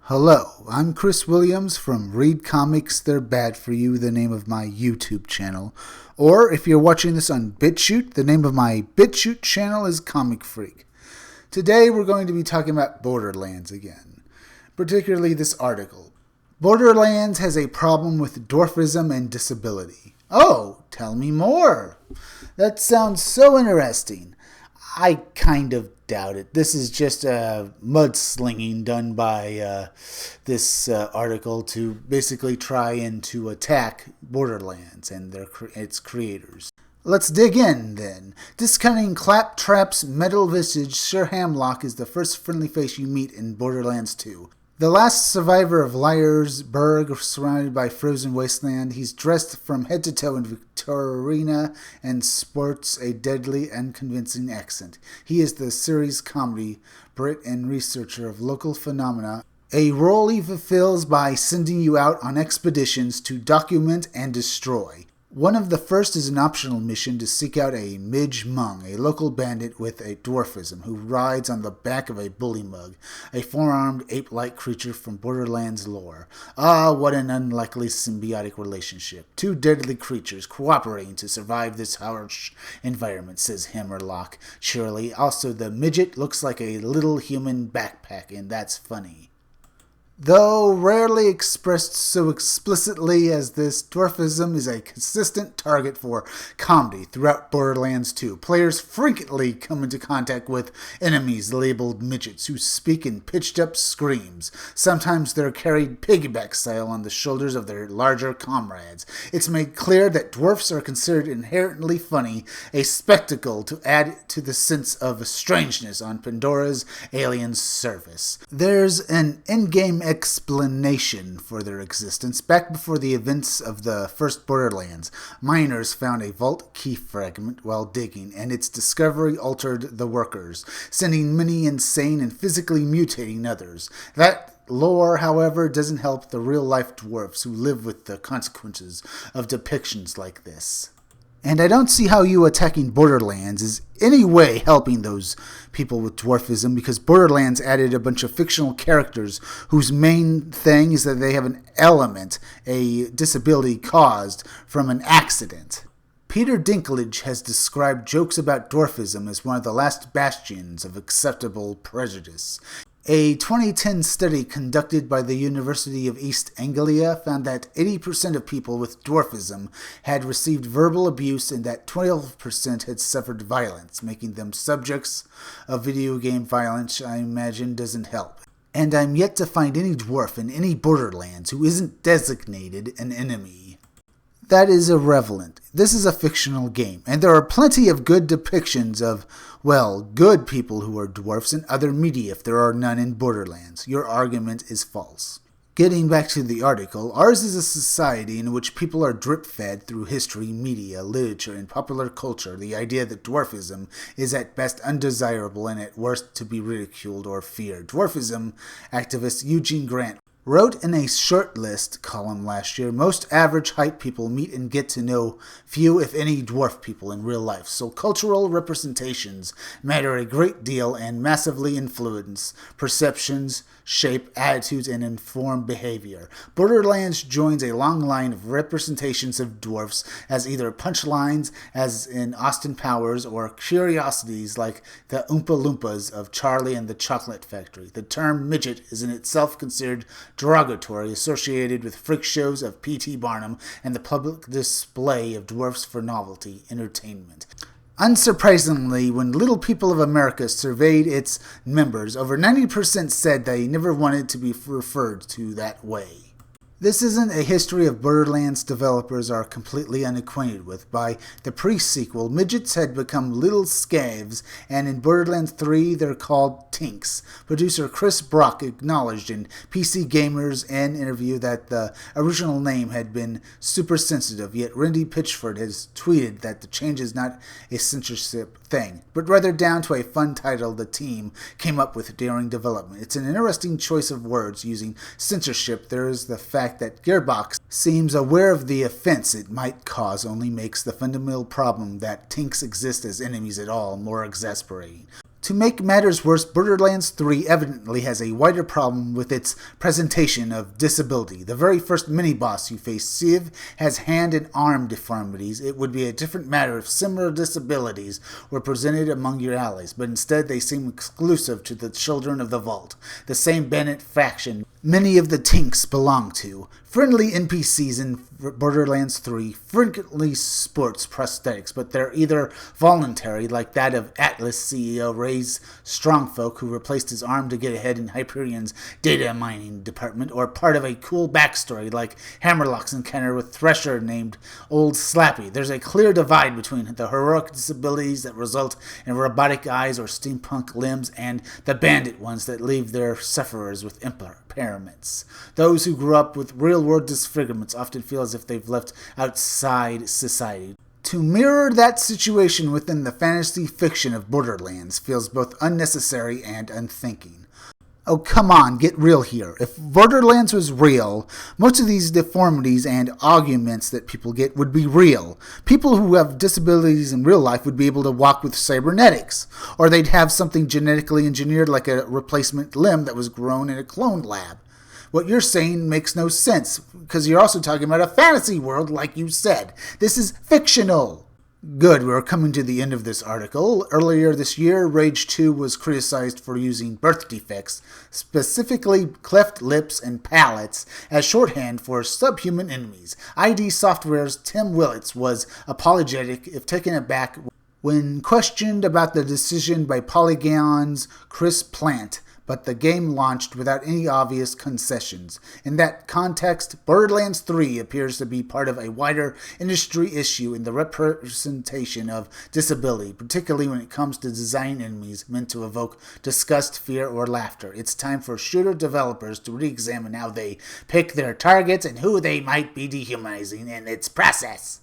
Hello, I'm Chris Williams from Read Comics They're Bad For You, the name of my YouTube channel. Or if you're watching this on BitChute, the name of my BitChute channel is Comic Freak. Today we're going to be talking about Borderlands again, particularly this article. Borderlands has a problem with dwarfism and disability. Oh, tell me more. That sounds so interesting. I kind of doubt it. This is just mudslinging done by this article to basically try and to attack Borderlands and its creators. Let's dig in, then. Discounting Claptrap's metal visage, Sir Hamlock is the first friendly face you meet in Borderlands 2. The last survivor of Liarsburg, surrounded by frozen wasteland, he's dressed from head to toe in Victorina and sports a deadly and convincing accent. He is the series' comedy Brit and researcher of local phenomena, a role he fulfills by sending you out on expeditions to document and destroy. One of the first is an optional mission to seek out a Midge Mung, a local bandit with a dwarfism who rides on the back of a bullymug, a four-armed ape-like creature from Borderlands lore. Ah, what an unlikely symbiotic relationship. Two deadly creatures cooperating to survive this harsh environment, says Hammerlock cheerily. Also, the midget looks like a little human backpack, and that's funny. Though rarely expressed so explicitly as this, dwarfism is a consistent target for comedy throughout Borderlands 2. Players frequently come into contact with enemies labeled midgets who speak in pitched-up screams. Sometimes they're carried piggyback style on the shoulders of their larger comrades. It's made clear that dwarfs are considered inherently funny, a spectacle to add to the sense of strangeness on Pandora's alien surface. There's an in-game explanation for their existence. Back before the events of the first Borderlands, miners found a vault key fragment while digging, and its discovery altered the workers, sending many insane and physically mutating others. That lore, however, doesn't help the real-life dwarfs who live with the consequences of depictions like this. And I don't see how you attacking Borderlands is any way helping those people with dwarfism, because Borderlands added a bunch of fictional characters whose main thing is that they have an element, a disability caused from an accident. Peter Dinklage has described jokes about dwarfism as one of the last bastions of acceptable prejudice. A 2010 study conducted by the University of East Anglia found that 80% of people with dwarfism had received verbal abuse and that 12% had suffered violence, making them subjects of video game violence. I imagine doesn't help. And I'm yet to find any dwarf in any Borderlands who isn't designated an enemy. That is irrelevant. This is a fictional game, and there are plenty of good depictions of, well, good people who are dwarfs in other media if there are none in Borderlands. Your argument is false. Getting back to the article, ours is a society in which people are drip-fed through history, media, literature, and popular culture the idea that dwarfism is at best undesirable and at worst to be ridiculed or feared. Dwarfism activist Eugene Grant wrote in a short list column last year, most average height people meet and get to know few, if any, dwarf people in real life. So cultural representations matter a great deal and massively influence perceptions, shape attitudes, and inform behavior. Borderlands joins a long line of representations of dwarfs as either punchlines, as in Austin Powers, or curiosities like the Oompa-Loompas of Charlie and the Chocolate Factory. The term midget is in itself considered derogatory, associated with freak shows of P.T. Barnum and the public display of dwarfs for novelty, entertainment. Unsurprisingly, when Little People of America surveyed its members, over 90% said they never wanted to be referred to that way. This isn't a history of Borderlands developers are completely unacquainted with. By the pre-sequel, midgets had become little scavs, and in Borderlands 3 they're called tinks. Producer Chris Brock acknowledged in PC Gamer's an interview that the original name had been super sensitive, yet Randy Pitchford has tweeted that the change is not a censorship thing, but rather down to a fun title the team came up with during development. It's an interesting choice of words using censorship. There is the fact that Gearbox seems aware of the offense it might cause only makes the fundamental problem that tinks exist as enemies at all more exasperating. To make matters worse, Borderlands 3 evidently has a wider problem with its presentation of disability. The very first mini-boss you face, Civ, has hand and arm deformities. It would be a different matter if similar disabilities were presented among your allies, but instead they seem exclusive to the Children of the Vault, the same bandit faction many of the Tinks belong to. Friendly NPCs in Borderlands 3 frequently sports prosthetics, but they're either voluntary, like that of Atlas CEO Ray's Strongfolk, who replaced his arm to get ahead in Hyperion's data mining department, or part of a cool backstory, like Hammerlock's encounter with Thresher named Old Slappy. There's a clear divide between the heroic disabilities that result in robotic eyes or steampunk limbs, and the bandit ones that leave their sufferers with impairments. Those who grew up with real-world disfigurements often feel as if they've left outside society. To mirror that situation within the fantasy fiction of Borderlands feels both unnecessary and unthinking. Oh, come on, get real here. If Borderlands was real, most of these deformities and augments that people get would be real. People who have disabilities in real life would be able to walk with cybernetics, or they'd have something genetically engineered like a replacement limb that was grown in a clone lab. What you're saying makes no sense, because you're also talking about a fantasy world, like you said. This is fictional. Good, we're coming to the end of this article. Earlier this year, Rage 2 was criticized for using birth defects, specifically cleft lips and palates, as shorthand for subhuman enemies. ID Software's Tim Willits was apologetic, if taken aback, when questioned about the decision by Polygon's Chris Plant, but the game launched without any obvious concessions. In that context, Borderlands 3 appears to be part of a wider industry issue in the representation of disability, particularly when it comes to design enemies meant to evoke disgust, fear, or laughter. It's time for shooter developers to re-examine how they pick their targets and who they might be dehumanizing in its process.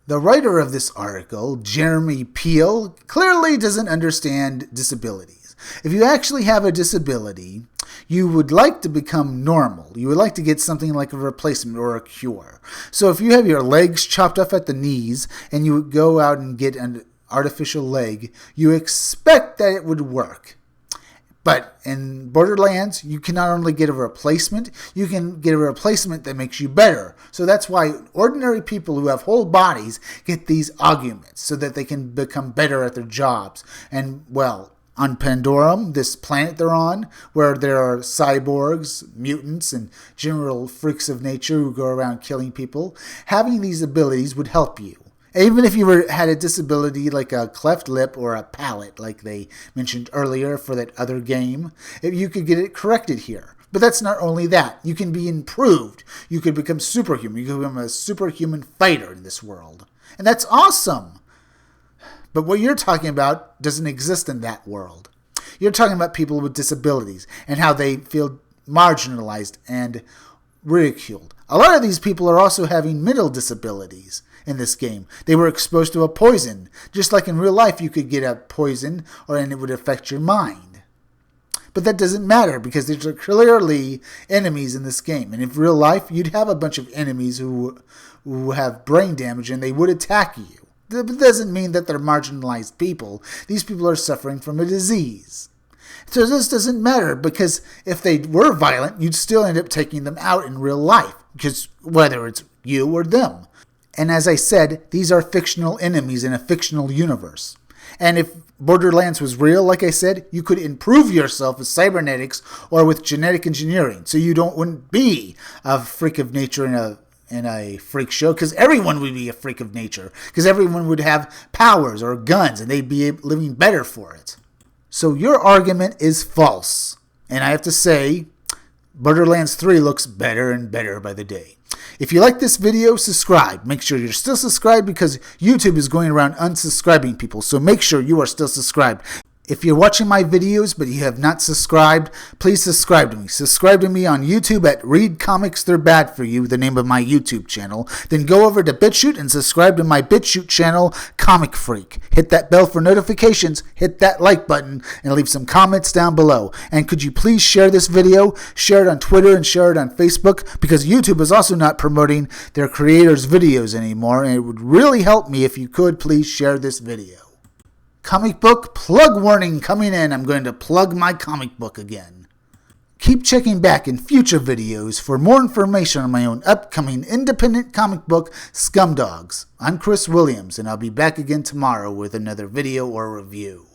The writer of this article, Jeremy Peel, clearly doesn't understand disabilities. If you actually have a disability, you would like to become normal. You would like to get something like a replacement or a cure. So if you have your legs chopped off at the knees and you would go out and get an artificial leg, you expect that it would work. But in Borderlands, you can not only get a replacement, you can get a replacement that makes you better. So that's why ordinary people who have whole bodies get these augments so that they can become better at their jobs. And, well, on Pandorum, this planet they're on, where there are cyborgs, mutants, and general freaks of nature who go around killing people, having these abilities would help you. Even if you had a disability like a cleft lip or a palate, like they mentioned earlier for that other game, you could get it corrected here. But that's not only that. You can be improved. You could become superhuman. You can become a superhuman fighter in this world. And that's awesome. But what you're talking about doesn't exist in that world. You're talking about people with disabilities and how they feel marginalized and ridiculed. A lot of these people are also having mental disabilities in this game. They were exposed to a poison. Just like in real life, you could get a poison and it would affect your mind. But that doesn't matter because there's clearly enemies in this game. And in real life, you'd have a bunch of enemies who have brain damage and they would attack you. That doesn't mean that they're marginalized people. These people are suffering from a disease. So this doesn't matter because if they were violent, you'd still end up taking them out in real life, because whether it's you or them. And as I said, these are fictional enemies in a fictional universe. And if Borderlands was real, like I said, you could improve yourself with cybernetics or with genetic engineering, so you wouldn't be a freak of nature in a freak show, because everyone would be a freak of nature, because everyone would have powers or guns, and they'd be living better for it. So your argument is false. And I have to say, Borderlands 3 looks better and better by the day. If you like this video, subscribe. Make sure you're still subscribed because YouTube is going around unsubscribing people, so make sure you are still subscribed. If you're watching my videos but you have not subscribed, please subscribe to me. Subscribe to me on YouTube at Read Comics They're Bad For You, the name of my YouTube channel. Then go over to BitChute and subscribe to my BitChute channel, Comic Freak. Hit that bell for notifications, hit that like button, and leave some comments down below. And could you please share this video, share it on Twitter, and share it on Facebook, because YouTube is also not promoting their creators' videos anymore, and it would really help me if you could please share this video. Comic book plug warning coming in. I'm going to plug my comic book again. Keep checking back in future videos for more information on my own upcoming independent comic book, Scumdogs. I'm Chris Williams, and I'll be back again tomorrow with another video or review.